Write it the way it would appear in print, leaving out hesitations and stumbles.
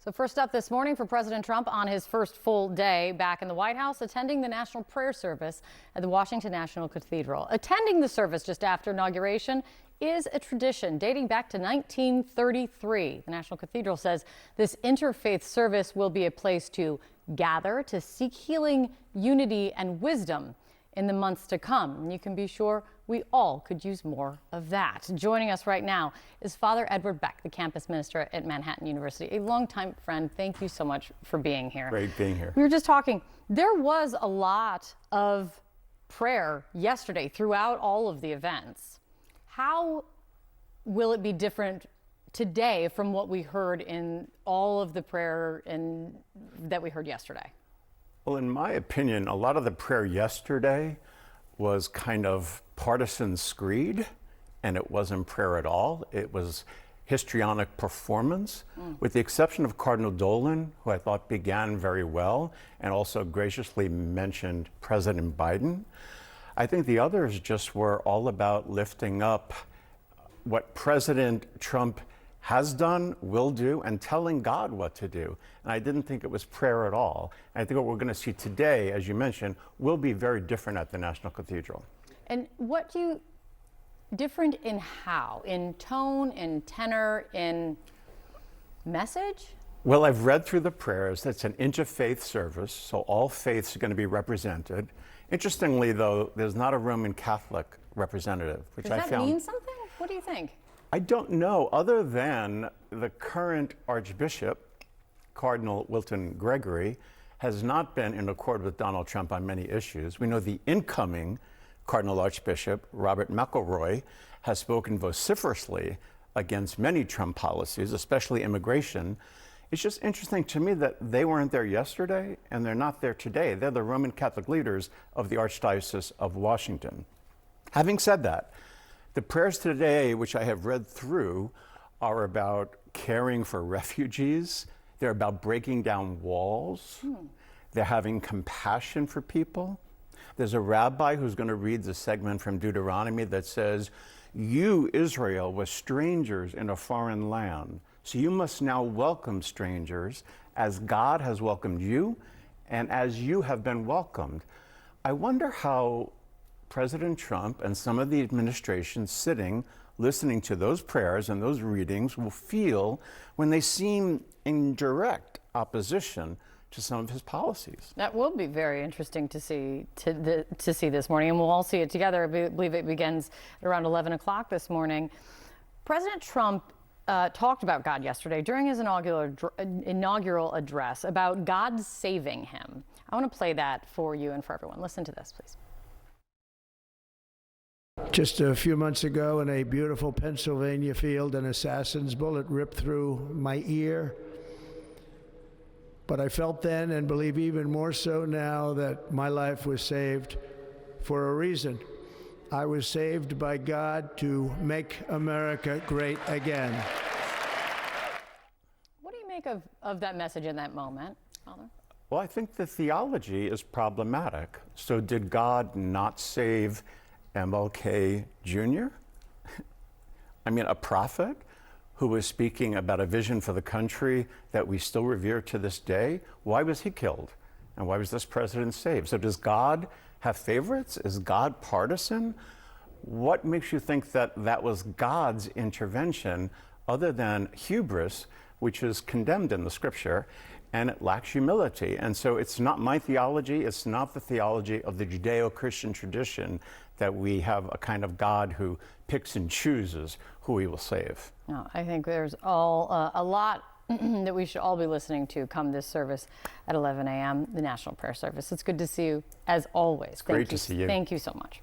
So first up this morning for President Trump on his first full day back in the White House, attending the National Prayer Service at the Washington National Cathedral. Attending the service just after inauguration is a tradition dating back to 1933. The National Cathedral says this interfaith service will be a place to gather, to seek healing, unity, and wisdom in the months to come. And you can be sure we all could use more of that. Joining us right now is Father Edward Beck, the campus minister at Manhattan University, a longtime friend. Thank you so much for being here. Great being here. We were just talking. There was a lot of prayer yesterday throughout all of the events. How will it be different today from what we heard in all of the prayer that we heard yesterday? Well, in my opinion, a lot of the prayer yesterday was kind of partisan screed, and it wasn't prayer at all. It was histrionic performance, with the exception of Cardinal Dolan, who I thought began very well and also graciously mentioned President Biden. I think the others just were all about lifting up what President Trump has done, will do, and telling God what to do. And I didn't think it was prayer at all. And I think what we're going to see today, as you mentioned, will be very different at the National Cathedral. And what do you, different in how? In tone, in tenor, in message? Well, I've read through the prayers. It's an interfaith service, so all faiths are going to be represented. Interestingly, though, there's not a Roman Catholic representative, which I found. Does that mean something? What do you think? I don't know, other than the current Archbishop, Cardinal Wilton Gregory, has not been in accord with Donald Trump on many issues. We know the incoming Cardinal Archbishop, Robert McElroy, has spoken vociferously against many Trump policies, especially immigration. It's just interesting to me that they weren't there yesterday and they're not there today. They're the Roman Catholic leaders of the Archdiocese of Washington. Having said that, the prayers today, which I have read through, are about caring for refugees. They're about breaking down walls. They're having compassion for people. There's a rabbi who's going to read the segment from Deuteronomy that says, "You, Israel, were strangers in a foreign land. So you must now welcome strangers as God has welcomed you and as you have been welcomed." I wonder how President Trump and some of the administration sitting, listening to those prayers and those readings will feel when they seem in direct opposition to some of his policies. That will be very interesting to see this morning, and we'll all see it together. I believe it begins around 11 o'clock this morning. President Trump talked about God yesterday during his inaugural address, about God saving him. I want to play that for you and for everyone. Listen to this, please. Just a few months ago in a beautiful Pennsylvania field, an assassin's bullet ripped through my ear. But I felt then, and believe even more so now, that my life was saved for a reason. I was saved by God to make America great again. What do you make of that message in that moment, Father? Well, I think the theology is problematic. So did God not save MLK Jr.? I mean, a prophet who was speaking about a vision for the country that we still revere to this day. Why was he killed? And why was this president saved? So does God have favorites? Is God partisan? What makes you think that that was God's intervention other than hubris, which is condemned in the scripture, and it lacks humility? And so it's not my theology, it's not the theology of the Judeo-Christian tradition that we have a kind of God who picks and chooses who he will save. No, I think there's a lot that we should all be listening to come this service at 11 a.m., the National Prayer Service. It's good to see you, as always. It's great to see you. Thank you so much.